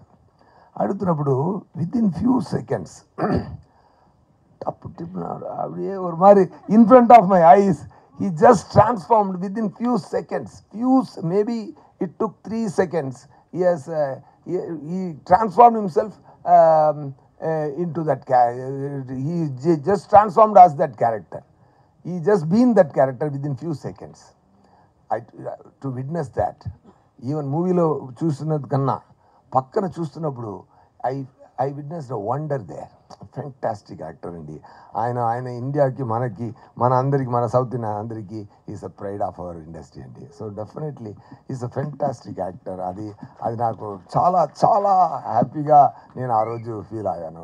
అడుగుతున్నప్పుడు వితిన్ ఫ్యూ సెకండ్స్ తప్పు తిప్పినాడు அப்படியே ஒரு மாதிரி in front of my eyes he just transformed within few seconds, maybe it took 3 seconds. He transformed himself into that he just transformed as that character. He just been that character within few seconds. To witness that, even movie lo చూస్తున్నది కన్నా పక్కన చూస్తున్నప్పుడు I witnessed a wonder there. Fantastic actor అండి ఆయన ఇండియాకి మన అందరికి, మన సౌత్ ఇండియా అందరికీ is a pride of our industry అండి. So definitely is a fantastic actor. అది నాకు చాలా చాలా హ్యాపీగా నేను ఆ రోజు ఫీల్ అయ్యాను.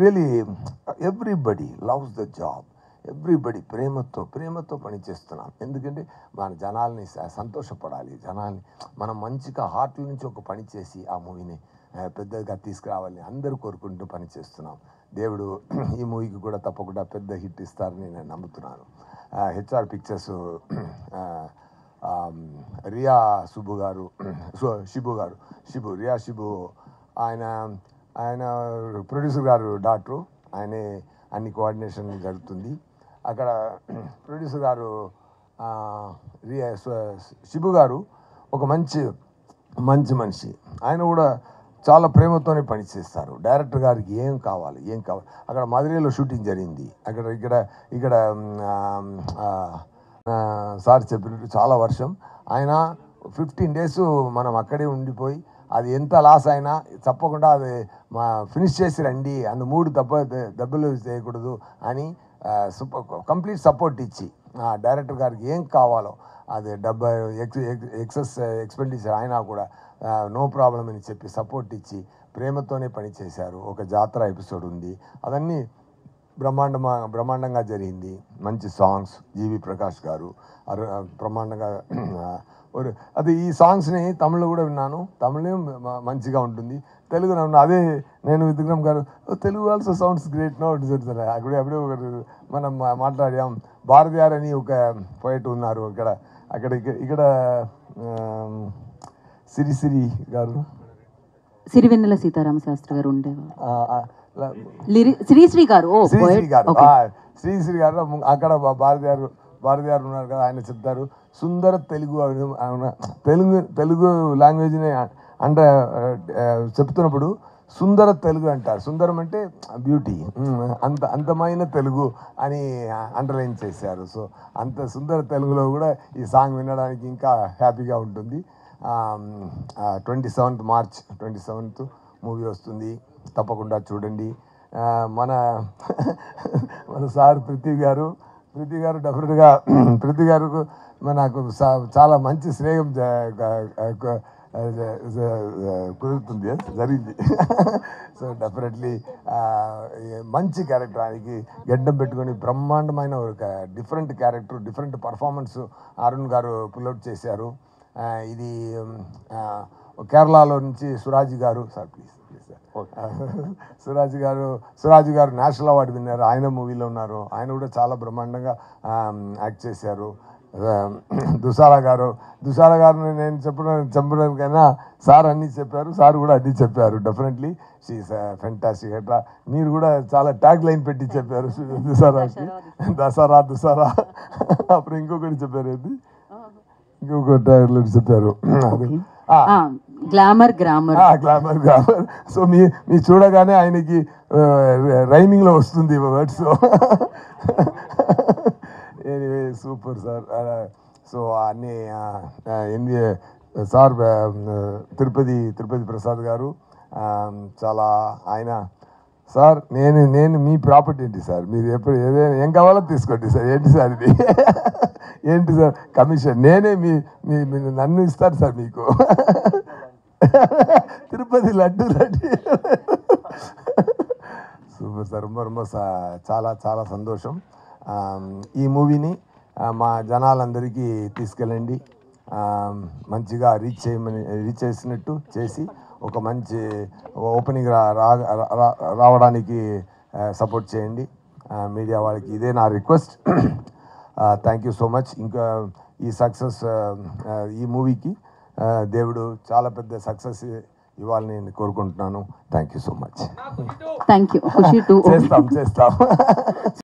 Really everybody loves the job, everybody ప్రేమతో పనిచేస్తున్నాం. ఎందుకంటే మన జనాల్ని సంతోషపడాలి, జనాల్ని మనం మంచిగా హార్ట్ల నుంచి ఒక పని చేసి ఆ మూవీని పెద్దగా తీసుకురావాలని అందరూ కోరుకుంటూ పనిచేస్తున్నాం. దేవుడు ఈ మూవీకి కూడా తప్పకుండా పెద్ద హిట్ ఇస్తారని నేను నమ్ముతున్నాను. హెచ్ఆర్ పిక్చర్స్ రియా శిబు గారు రియా శిబు ఆయన ప్రొడ్యూసర్ గారు డాక్టరు, ఆయనే అన్ని కోఆర్డినేషన్ జరుగుతుంది. అక్కడ ప్రొడ్యూసర్ గారు శిబు గారు ఒక మంచి మనిషి. ఆయన కూడా చాలా ప్రేమతోనే పనిచేస్తారు. డైరెక్టర్ గారికి ఏం కావాలి అక్కడ మధురైలో షూటింగ్ జరిగింది. ఇక్కడ సార్ చెప్పినట్టు చాలా వర్షం. ఆయన 15 days మనం అక్కడే ఉండిపోయి అది ఎంత లాస్ అయినా తప్పకుండా అది ఫినిష్ చేసి రండి, అందు 3 దెబ్బలు చేయకూడదు అని కంప్లీట్ సపోర్ట్ ఇచ్చి డైరెక్టర్ గారికి ఏం కావాలో అది ఎక్సెస్ ఎక్స్పెండిచర్ అయినా కూడా నో ప్రాబ్లం అని చెప్పి సపోర్ట్ ఇచ్చి ప్రేమతోనే పనిచేశారు. ఒక జాతర ఎపిసోడ్ ఉంది, అదన్నీ బ్రహ్మాండంగా జరిగింది. మంచి సాంగ్స్, జీవి ప్రకాష్ గారు బ్రహ్మాండంగా అది ఈ సాంగ్స్ని తమిళ్లో కూడా విన్నాను. తమిళే మంచిగా ఉంటుంది, తెలుగులో అదే నేను Vikram garu Telugu also sounds great no అప్పుడే ఒకటి మనం మాట్లాడాం. భారతియార్ అని ఒక పోయిట్ ఉన్నారు ఇక్కడ సిరిసిరి గారు, సిరివెన్నెల సీతారామ శాస్త్రి గారు ఉండేవారు. శ్రీశ్రీ గారు అక్కడ భారతియార్ ఉన్నారు కదా, ఆయన చెప్తారు సుందర తెలుగు లాంగ్వేజ్ని అంటే చెప్తున్నప్పుడు సుందర తెలుగు అంటారు. సుందరం అంటే బ్యూటీ, అంతమైన తెలుగు అని అండర్లైన్ చేశారు. సో అంత సుందర తెలుగులో కూడా ఈ సాంగ్ వినడానికి ఇంకా హ్యాపీగా ఉంటుంది. 27th మార్చ్ 27th మూవీ వస్తుంది, తప్పకుండా చూడండి. మన మన సార్ పృథ్వీ గారు డెఫినెట్గా పృథ్వీ గారు నాకు చాలా మంచి స్నేహం కుదురుతుంది, జరిగింది. సో డెఫినెట్లీ మంచి క్యారెక్టర్, ఆయనకి గడ్డం పెట్టుకొని బ్రహ్మాండమైన ఒక different character, different performance Arun గారు పుల్అవుట్ చేశారు. ఇది కేరళలో నుంచి సురాజ్ గారు, సార్ ప్లీజ్ సురాజ్ గారు నేషనల్ అవార్డు విన్నారు, ఆయన మూవీలో ఉన్నారు. ఆయన కూడా చాలా బ్రహ్మాండంగా యాక్ట్ చేశారు. దుసారా గారు నేను చెప్పడానికైనా సార్ అన్నీ చెప్పారు, సార్ కూడా అన్నీ చెప్పారు. Definitely she's fantastic. అట్లా మీరు కూడా చాలా ట్యాగ్ లైన్ పెట్టి చెప్పారు దుసారాకి, దసరా అప్పుడు ఇంకొకటి చెప్పారు, ఏంటి ఇంకొక ట్యాగ్ లైన్ చెప్పారు, గ్లామర్. సో మీ చూడగానే ఆయనకి రైమింగ్ లో వస్తుంది words. Anyway super sir. So అన్నీ సార్ తిరుపతి ప్రసాద్ గారు చాలా ఆయన సార్ నేను మీ ప్రాపర్టీ ఏంటి సార్, మీరు ఎప్పుడు ఏదైనా ఏం కావాలో తీసుకోండి సార్. ఏంటి సార్ ఇది, ఏంటి సార్ కమిషన్, నేనే నన్ను ఇస్తాను సార్ మీకు. తిరుపతి లడ్డు సూపర్ సార్, ரொம்ப చాలా సంతోషం. ఈ మూవీని మా జనాలందరికీ తీసుకెళ్ళండి, మంచిగా రీచ్ చేసినట్టు చేసి ఒక మంచి ఓపెనింగ్ రావడానికి సపోర్ట్ చేయండి మీడియా వాళ్ళకి, ఇదే నా request. Thank you so much. ఇంకా ఈ సక్సెస్ ఈ మూవీకి దేవుడు చాలా పెద్ద సక్సెస్ ఇవ్వాలని నేను కోరుకుంటున్నాను. Thank you so much. Thank you. Kushi two చేస్తాం.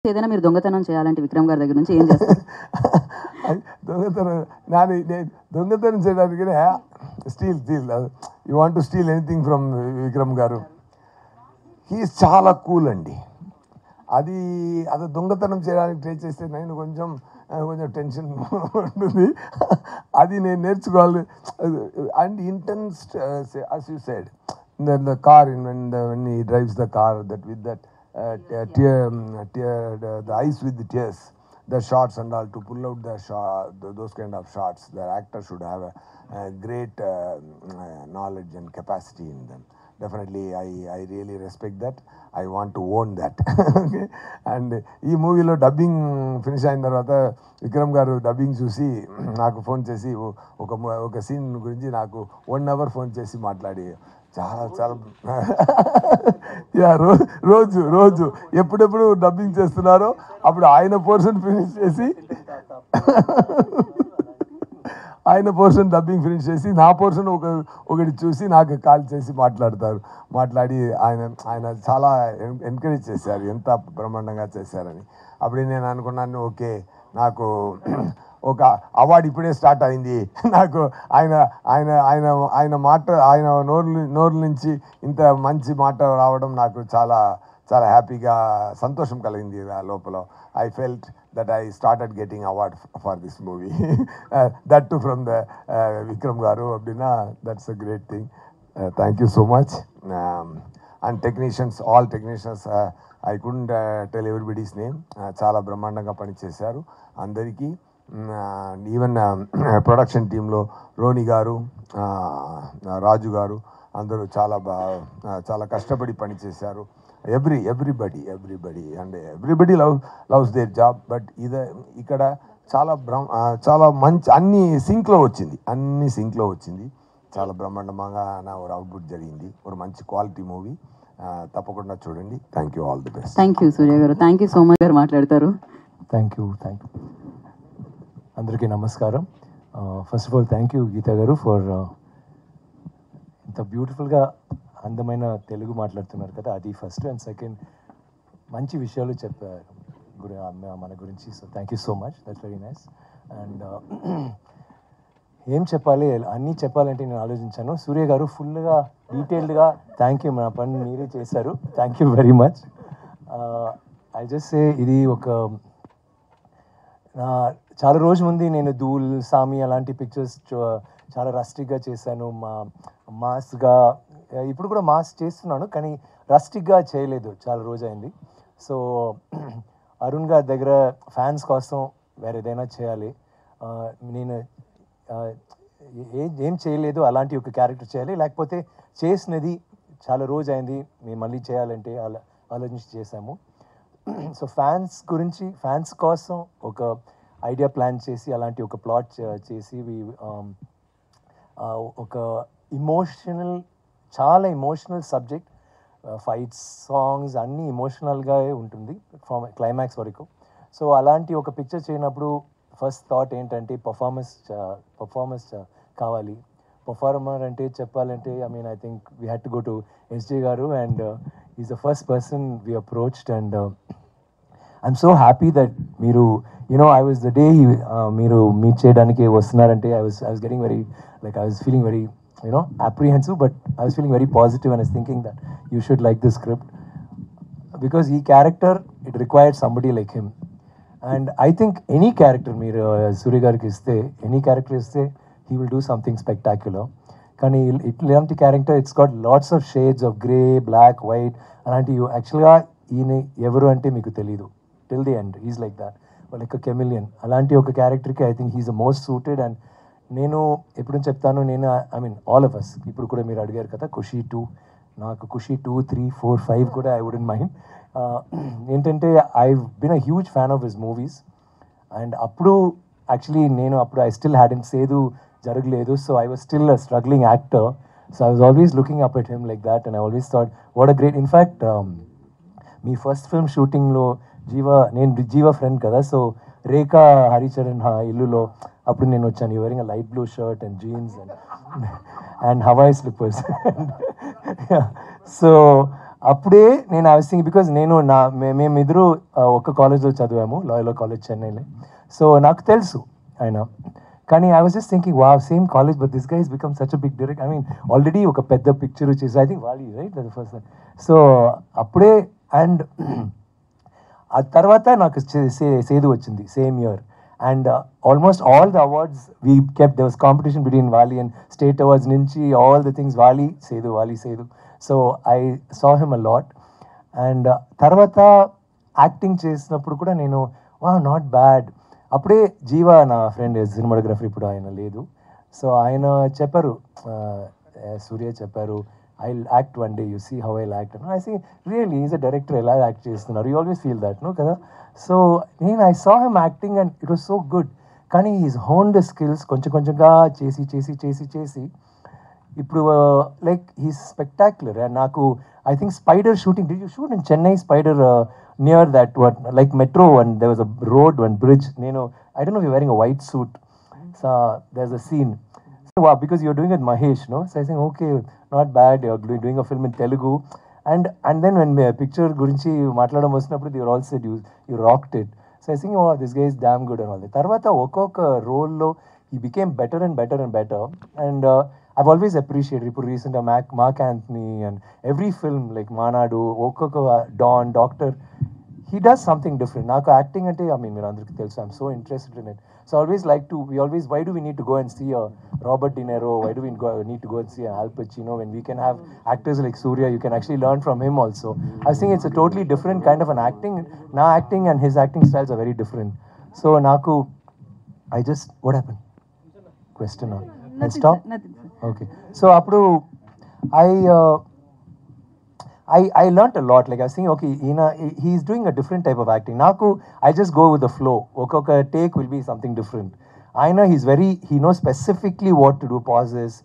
ఏదైనా మీరు దొంగతనం చేయాలంటే విక్రమ్ గారి దగ్గర నుంచి ఏం చేస్తారు? దొంగతనం చేయడానికి steel you want to steal anything from Vikram గారు. హీఈస్ చాలా కూల్ అండి. అది దొంగతనం చేయడానికి ట్రై చేస్తే నేను కొంచెం టెన్షన్ ఉంటుంది, అది నేను నేర్చుకోవాలి. And intense as you said, the car when he drives the car, that with that the eyes with the tears, the shots and all, to pull out those kind of shots, the actor should have a great knowledge and capacity in them. Definitely I really respect that. I want to own that. Okay. And ఈ మూవీలో dubbing finish అయిన తర్వాత విక్రమ్ గారు dubbing చూసి నాకు phone చేసి ఒక scene గురించి నాకు 1 hour ఫోన్ చేసి మాట్లాడి చాలా రోజు ఎప్పుడెప్పుడు డబ్బింగ్ చేస్తున్నారో అప్పుడు ఆయన పోర్షన్ ఫినిష్ చేసి డబ్బింగ్ ఫినిష్ చేసి నా పోర్షన్ ఒకటి చూసి నాకు కాల్ చేసి మాట్లాడి ఆయన చాలా ఎంకరేజ్ చేశారు, ఎంత బ్రహ్మాండంగా చేశారని. అప్పుడే నేను అనుకున్నాను, ఓకే నాకు ఒక అవార్డు ఇప్పుడే స్టార్ట్ అయింది. నాకు ఆయన మాట, ఆయన నోరు నుంచి ఇంత మంచి మాట రావడం నాకు చాలా చాలా హ్యాపీగా సంతోషం కలిగింది లోపల. I felt that I started getting award for this movie. That too from the Vikram Garu Abdina. That's a great thing. Thank you so much. And technicians, all technicians, I couldn't tell everybody's name. Chala brahmandanga pani chesaru andariki. Even production team lo Roni Garu, Raju Garu, andaru chala kashtapadi pani chesaru. Everybody and everybody loves their job. But ఇక్కడ చాలా మంచి అన్ని సింక్లో వచ్చింది, చాలా బ్రహ్మాండంగా నా ఒక అవుట్పుట్ జరిగింది. ఒక మంచి క్వాలిటీ మూవీ, తప్పకుండా చూడండి. Thank you, all the best. Thank you Surya గారు. థ్యాంక్ యూ సో మచ్ గారు మాట్లాడతారు. Thank you. అందరికీ నమస్కారం. First of all thank you Geetha గారు ఫర్ ఇంత బ్యూటిఫుల్గా అందమైన తెలుగు మాట్లాడుతున్నారు కదా, అది ఫస్ట్. అండ్ సెకండ్, మంచి విషయాలు చెప్పారు మన గురించి. So thank you so much, that's very nice. And ఏం చెప్పాలి, అన్నీ చెప్పాలంటే నేను ఆలోచించాను. సూర్య గారు ఫుల్గా డీటెయిల్డ్గా థ్యాంక్ యూ, నా పని మీరే చేశారు. Thank you very much. I just say, ఇది ఒక చాలా రోజు ముందు నేను ధూల్ సామి అలాంటి పిక్చర్స్ చాలా రస్టిక్గా చేశాను, మాస్గా. ఇప్పుడు కూడా మాస్ చేస్తున్నాను కానీ రస్టిక్గా చేయలేదు, చాలా రోజు అయింది. సో అరుణ్ గారి దగ్గర ఫ్యాన్స్ కోసం వేరే ఏదైనా చేయాలి, నేను ఏం చేయలేదు అలాంటి ఒక క్యారెక్టర్ చేయాలి, లేకపోతే చేసినది చాలా రోజు అయింది మేము మళ్ళీ చేయాలంటే అలా ఆలోచించి చేశాము. సో ఫ్యాన్స్ కోసం ఒక ఐడియా ప్లాన్ చేసి అలాంటి ఒక ప్లాట్ చేసి ఒక చాలా ఇమోషనల్ సబ్జెక్ట్, ఫైట్స్, సాంగ్స్ అన్నీ ఇమోషనల్గా ఉంటుంది ఫ్రమ్ క్లైమాక్స్ వరకు. సో అలాంటి ఒక పిక్చర్ చేయనప్పుడు ఫస్ట్ థాట్ ఏంటంటే పర్ఫార్మెన్స్ కావాలి. పర్ఫార్మర్ అంటే చెప్పాలంటే I think we had to go to SJ గారు, and is the first person we approached. And I'm so happy that మీరు ఐ వాజ్ ద డే మీరు మీట్ చేయడానికి వస్తున్నారంటే I was getting very I was feeling very apprehensive, but I was feeling very positive and I was thinking that you should like this script because he character, it required somebody like him. And I think any character మీరు సూర్య గారికి ఇస్తే, any character ఇస్తే he will do something spectacular. కానీ ఇట్లాంటి character it's got lots of shades of grey, black, white అలాంటి. యాక్చువల్గా ఈయన ఎవరు అంటే మీకు తెలీదు till the end. Is like that, like chameleon. అలాంటి ఒక క్యారెక్టర్కి I think he's the most suited. And నేను ఎప్పుడు చెప్తాను, నేను ఆల్ ఆఫ్ అస్, ఇప్పుడు కూడా మీరు అడిగారు కదా ఖుషీ 2, నాకు ఖుషీ 2, 3, 4, 5 కూడా ఐ వుడెంట్ మైండ్. ఏంటంటే I been a huge fan of his movies. And అప్పుడు యాక్చువల్లీ ఐ స్టిల్ హ్యాడెంట్ సేదు జరగలేదు, so I was still a struggling actor. So I was always looking up at him like that, and I always thought what a great. In fact me first film షూటింగ్లో నేను జీవా friend కదా, so రేఖా హరిచరణ్ ఇల్లులో అప్పుడు నేను వచ్చాను. You wearing a light blue shirt and jeans and Hawaii slippers. So అప్పుడే నేను I was thinking, because మేమిద్దరు ఒక కాలేజ్లో చదివాము, లాయలా కాలేజ్ చెన్నైలో. సో నాకు తెలుసు ఆయన, కానీ I was just thinking we same college but this guy is become such a big direct. Already ఒక పెద్ద పిక్చర్ వచ్చేసి I think Vaali right the first. So అప్పుడే, అండ్ ఆ తర్వాత నాకు సేదు వచ్చింది same year. And almost all the awards we kept, there was competition between Wali and state awards nunchi all the things Wali Sedu. So I saw him a lot. And tarvata acting చేసినప్పుడు కూడా నేను not bad. అప్పుడే జీవా నా friend cinematographer, ఇప్పుడు ఆయన లేదు. So ఆయన చెప్పారు, సూర్య చెప్పారు, I'll act one day, you see how I'll act. And I say, really, he's a director, ఎలా యాక్ట్ చేస్తున్నారు, you always feel that, no కదా. So I saw him acting and it was so good. కానీ he's honed the skills కొంచెంగా చేసి ఇప్పుడు like he's spectacular. And నాకు I think Spider shooting, did you shoot in Chennai Spider near that one, like Metro, and there was a road, one bridge, I don't know if you're wearing a white suit, so there's a scene. So, wow, because you're doing it Mahesh, no? So I think, okay, not bad, you're doing a film in Telugu. And then when picture gurinchi matladam vastunnappudu they all said you rocked it. So I think, oh, this guy is damn good and all that. Tarvata okoka role lo he became better and better. And I've always appreciated ipudu recent Mark Anthony and every film like Manadu, okoka Don, Doctor, he does something different. Naku acting ante meer andariki telusu, I'm so interested in it. So I always like to, why do we need to go and see a Robert De Niro? Why do we need to go and see an Al Pacino when we can have actors like Surya? You can actually learn from him also. I think it's a totally different kind of an acting. Now acting and his acting styles are very different. So Naku, what happened? Question on. Nothing, stop? sir, nothing, sir. Okay. So appudu I learnt a lot. Like I was thinking, okay, he's doing a different type of acting. Naku, I just go with the flow. Okay, take will be something different. I know he knows specifically what to do, pauses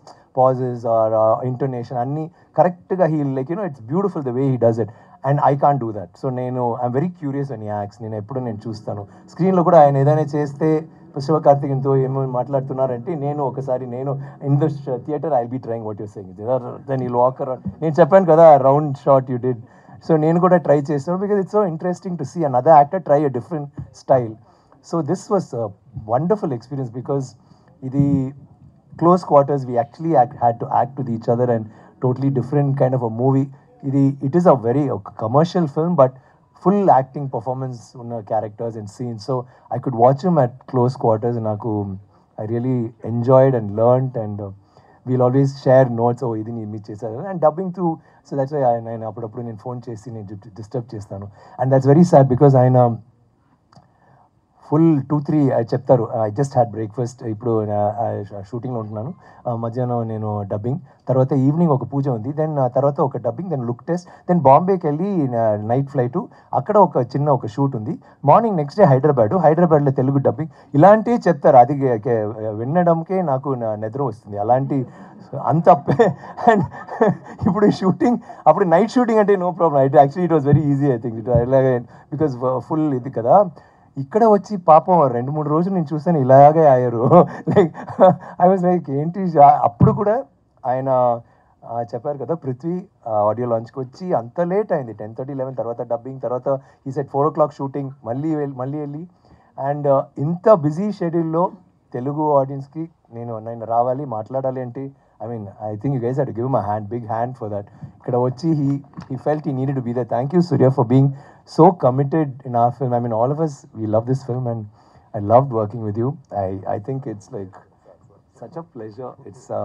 or intonation. Anni correct ga he, like, it's beautiful the way he does it. And I can't do that. So I'm very curious when he acts. నేను ఎప్పుడు చూస్తాను స్క్రీన్లో కూడా ఆయన ఏదైనా చేస్తే శివకార్తికేయన్తో ఏమో మాట్లాడుతున్నారంటే ఒకసారి in the theatre I be trying what your saying, then you walk around. నేను చెప్పాను కదా round shot you did. So నేను కూడా ట్రై చేస్తాను because it's so interesting to see another actor try a different style. So this was a wonderful experience because ఇది close quarters, we actually had to act with each other and totally different kind of a movie. It is a very commercial film, but full acting performance ఉన్న characters and scenes. So I could watch him at close quarters and I really enjoyed and learned, and we'll always share notes. Oh, ఇది నేను చేశాను, and dubbing through. So that's why నేను అప్పుడప్పుడు నేను phone చేసి నేను disturb చేస్తాను, and that's very sad because ఆయన ఫుల్ 2-3 చెప్తారు, ఐ జస్ట్ హ్యాడ్ బ్రేక్ఫాస్ట్, ఇప్పుడు షూటింగ్లో ఉంటున్నాను, మధ్యాహ్నం నేను డబ్బింగ్, తర్వాత ఈవినింగ్ ఒక పూజ ఉంది, దెన్ తర్వాత ఒక dubbing, then look test, then బాంబేకి వెళ్ళి నైట్ ఫ్లైట్, అక్కడ ఒక చిన్న షూట్ ఉంది, మార్నింగ్ నెక్స్ట్ డే హైదరాబాద్లో తెలుగు డబ్బింగ్, ఇలాంటివి చెప్తారు. అది వినడంకే నాకు నిద్ర వస్తుంది, అలాంటి అంత. అండ్ ఇప్పుడు షూటింగ్, అప్పుడు నైట్ షూటింగ్ అంటే no problem, actually it was very easy, I think because full ఇది కదా. ఇక్కడ వచ్చి పాపం 2-3 రోజులు నేను చూసాను ఇలాగే అయ్యారు. లైక్ ఐ వాజ్ లైక్ ఏంటి. అప్పుడు కూడా ఆయన చెప్పారు కదా, పృథ్వీ ఆడియో లాంచ్కి వచ్చి అంత లేట్ అయింది, 10:30-11, తర్వాత డబ్బింగ్, తర్వాత ఈ సెట్ 4 o'clock షూటింగ్, మళ్ళీ వెళ్ళి, అండ్ ఇంత బిజీ షెడ్యూల్లో తెలుగు ఆడియన్స్కి నేను రావాలి, మాట్లాడాలి అంటే, I think you guys have to give him a big hand for that. Ikkada vachi he felt he needed to be there. Thank you, Surya, for being so committed in our film. All of us, we love this film, and I loved working with you. I think it's like such a pleasure. It's a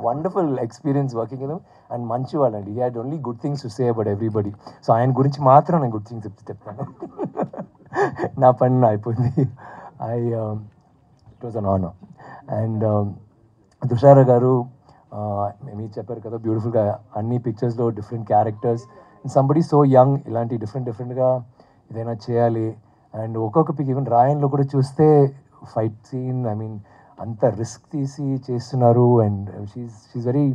wonderful experience working with him, and manchi valandi. He had only good things to say about everybody. So ayan gurinchi matram nenu good things cheppanu. Na panna ayipoyindi. It was an honor. And తుషార గారు మీరు చెప్పారు కదా, బ్యూటిఫుల్గా అన్ని పిక్చర్స్లో different characters, somebody so young, ఇలాంటి డిఫరెంట్గా ఏదైనా చేయాలి. అండ్ ఒక్కొక్క పిక్, ఈవెన్ రాయన్లో కూడా చూస్తే ఫైట్ సీన్, అంత రిస్క్ తీసి చేస్తున్నారు, and she's very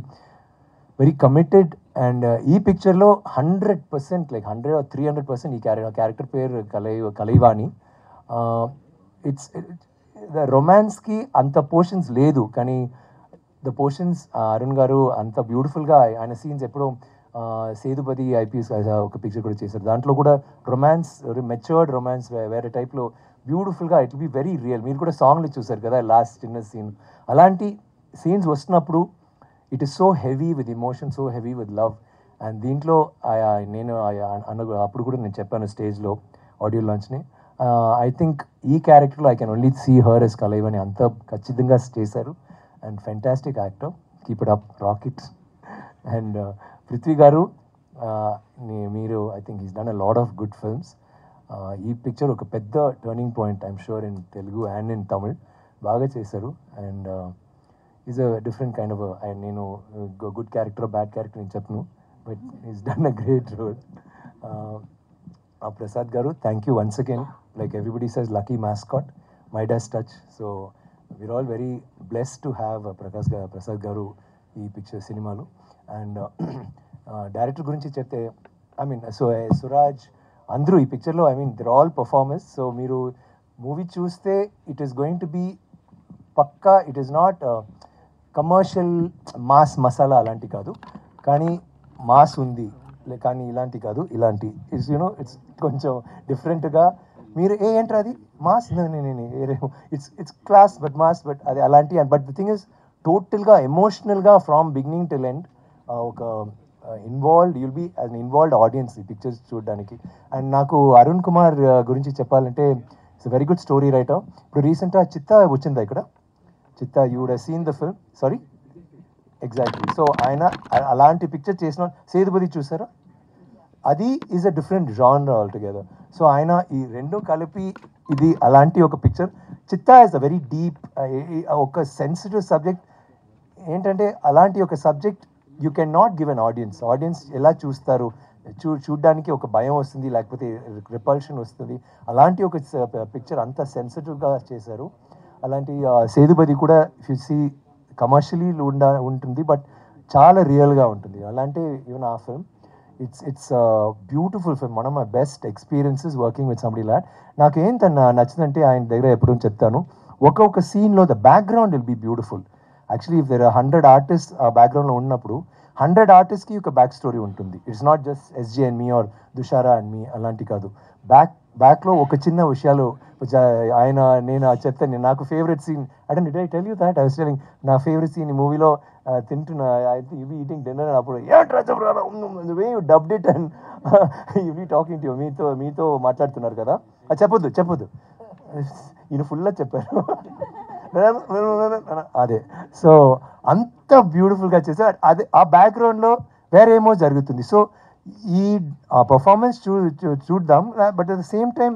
very committed. And ఈ పిక్చర్లో 100%, లైక్ 100 or 300% ఈ క్యారెక్టర్ పేరు కలైవాణి. ఇట్స్ ద రొమాన్స్కి అంత పోర్షన్స్ లేదు, కానీ ద పోర్షన్స్ అరుణ్ గారు అంత బ్యూటిఫుల్గా ఆయన సీన్స్, ఎప్పుడో సేతుపతి ఐపీఎస్ ఒక పిక్చర్ కూడా చేశారు, దాంట్లో కూడా రొమాన్స్, మెచ్యూర్డ్ రొమాన్స్ వేరే టైప్లో బ్యూటిఫుల్గా, it will be very real. మీరు కూడా సాంగ్లు చూసారు కదా, లాస్ట్ చిన్న సీన్, అలాంటి సీన్స్ వస్తున్నప్పుడు it is so heavy with emotion, so heavy with love. And దీంట్లో నేను అప్పుడు కూడా నేను చెప్పాను స్టేజ్లో ఆడియో లాంచ్ని, ఐ థింక్ ఈ క్యారెక్టర్లో I can only see her as Kalaivani, అంత ఖచ్చితంగా చేశారు. And fantastic actor, keep it up, rockets. And Prithvi గారు, మీరు I think is done a lot of good films. ఈ పిక్చర్ ఒక పెద్ద turning point, I'm sure, in Telugu and in Tamil, బాగా చేశారు. And is a different kind of, నేను good character bad character నేను చెప్పను, but is done a great role. Prasad గారు, thank you once again. Like everybody says, lucky mascot, Midas touch. So we're all very blessed to have Prasad Garu ee picture cinemalo. And director gurinchi chepte, Suraj, andru ee picture lo, they're all performers. So meeru movie chuste, it is going to be pakka, it is not commercial mass masala alanti kaadu, kani mass undi, కానీ ఇలాంటి కాదు, ఇలాంటి it's it's కొంచెం డిఫరెంట్గా. మీరు ఏంట్రా అది mass, it's class but mass, but అది అలాంటి. బట్ ది థింగ్ ఇస్ టోటల్గా ఎమోషనల్గా ఫ్రమ్ బిగినింగ్ టిల్ ఎండ్ ఒక involved, you'll be as an involved audience ఈ పిక్చర్స్ చూడడానికి. అండ్ నాకు అరుణ్ కుమార్ గురించి చెప్పాలంటే, it's very good story writer. ఇప్పుడు రీసెంట్గా చిత్తా వచ్చిందా ఇక్కడ, Chithha, you would have seen the film, sorry exactly. So ఆయన అలాంటి పిక్చర్ చేసిన, సేతుపతి చూసారా, అది is a different genre altogether. So ఆయన ఈ రెండు కలిపి ఇది అలాంటి ఒక పిక్చర్. చిత్తా ఇస్ అ వెరీ డీప్, ఒక సెన్సిటివ్ సబ్జెక్ట్. ఏంటంటే అలాంటి ఒక subject you can not give an audience ఎలా చూస్తారు, చూడ్డానికి ఒక భయం వస్తుంది, లేకపోతే రిపల్షన్ వస్తుంది. అలాంటి ఒక పిక్చర్ అంత సెన్సిటివ్గా చేశారు. అలాంటి సేతుపతి కూడా ఇఫ్ యు సీ కమర్షియలీ ఉంటుంది, బట్ చాలా రియల్గా ఉంటుంది. అలాంటి ఈవెన్ ఆ film, it's beautiful film. One of my best experiences working with somebody lot. నాకేం నచ్చిందంటే, ఆయన దగ్గర ఎప్పుడు చెప్తాను, ఒక్కొక్క సీన్లో the background will be beautiful. Actually if there are 100 artist ఆ బ్యాక్గ్రౌండ్లో ఉన్నప్పుడు 100 ఆర్టిస్ట్కి ఒక బ్యాక్ స్టోరీ ఉంటుంది. It's not just SJ and me or Dushara and me అలాంటి కాదు. బ్యాక్లో ఒక చిన్న విషయాలు ఆయన నేను చెప్తే నాకు favourite scene I tell you that I was telling నా ఫేవరెట్ సీన్ ఈ మూవీలో తింటున్నా యూ బి ఈటింగ్ డిన్నర్ అప్పుడు way you dubbed it and you be talking to మీతో మాట్లాడుతున్నారు కదా. చెప్పొద్దు ఈయన ఫుల్గా చెప్పారు అదే. సో అంత బ్యూటిఫుల్గా చేశారు. అదే ఆ బ్యాక్గ్రౌండ్లో వేరేమో జరుగుతుంది. సో ఈ పర్ఫార్మెన్స్ చూద్దాం, but at the same time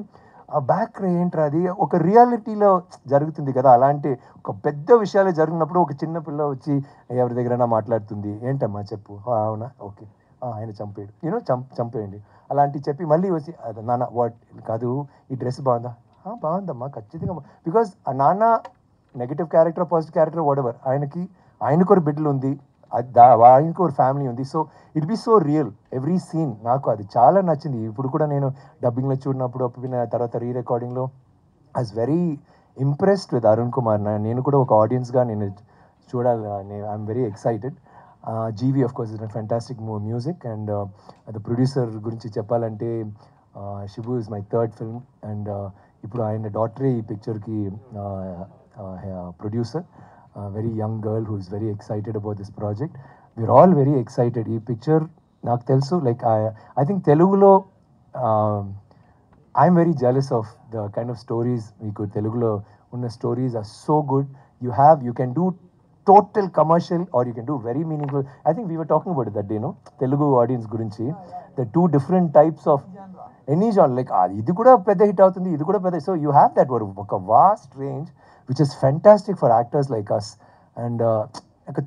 ఆ బ్యాక్ ఏంట్రా అది ఒక రియాలిటీలో జరుగుతుంది కదా. అలాంటి ఒక పెద్ద విషయాలు జరిగినప్పుడు ఒక చిన్న పిల్ల వచ్చి ఎవరి దగ్గరైనా మాట్లాడుతుంది, ఏంటమ్మా చెప్పు, అవునా ఓకే ఆయన చంపేయడు చంపేయండి అలాంటివి చెప్పి మళ్ళీ వచ్చి నాన్న వాట్ కాదు ఈ డ్రెస్ బాగుందా, బాగుందమ్మా ఖచ్చితంగా, బికాజ్ ఆ నాన్న negative character positive character whatever ఆయనకు ఒక బిడ్డలు ఉంది, ఆయనకు ఒక ఫ్యామిలీ ఉంది. So it be so real every scene. నాకు అది చాలా నచ్చింది. ఇప్పుడు కూడా నేను డబ్బింగ్లో చూడినప్పుడు తర్వాత రీ రికార్డింగ్లో I was very impressed with Arun Kumar. నేను కూడా ఒక ఆడియన్స్గా నేను చూడాలి, I'm very excited. GV of course is fantastic music and the producer గురించి చెప్పాలంటే Shibu is my third film and ఇప్పుడు ఆయన డాటరే ఈ పిక్చర్కి producer. Very young girl who is very excited about this project. We're all very excited. ఈ picture నాకు తెలుసు లైక్ I think తెలుగులో I'm very jealous of the kind of stories మీకు తెలుగులో ఉన్న stories are so good. You can do total commercial or you can do very meaningful. I think we were talking about it that day, no? Telugu audience గురించి the two different types of any genre like ఇది కూడా పెద్ద hit అవుతుంది, ఇది కూడా పెద్ద. So you have that ఒక vast range which is fantastic for actors like us and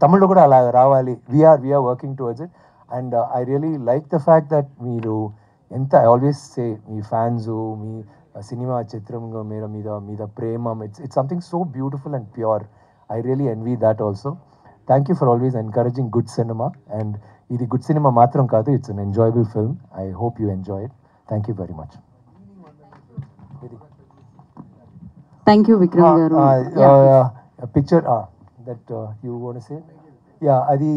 Tamil kuda ala ravali. We are working towards it and I really like the fact that meeru enta I always say mee fans mee cinema chitramga meeda premam, it's something so beautiful and pure. I really envy that also. Thank you for always encouraging good cinema and idi good cinema matram kaadu, it's an enjoyable film. I hope you enjoy it. Thank you very much. Thank you Vikram గారు. Picture that you want say అది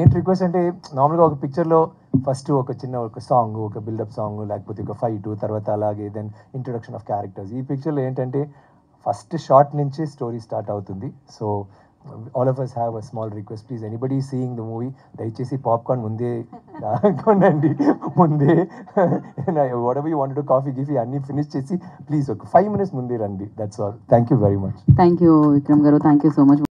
ఏంటి request అంటే నార్మల్గా ఒక పిక్చర్లో first ఒక song, ఒక buildup song, లేకపోతే ఒక ఫైట్, తర్వాత అలాగే దెన్ ఇంట్రొడక్షన్ ఆఫ్ క్యారెక్టర్స్. ఈ పిక్చర్లో ఏంటంటే ఫస్ట్ షార్ట్ నుంచి స్టోరీ స్టార్ట్ అవుతుంది. So all of us have a small request, please anybody seeing the movie దయచేసి పాప్కార్న్ ముందే కొనండి, ముందే whatever you want to do coffee గిఫీ అన్ని ఫినిష్ చేసి ప్లీజ్ ఒక 5 minutes ముందే రండి. That's all. Thank you very much. Thank you Vikram గారు. Thank you so much.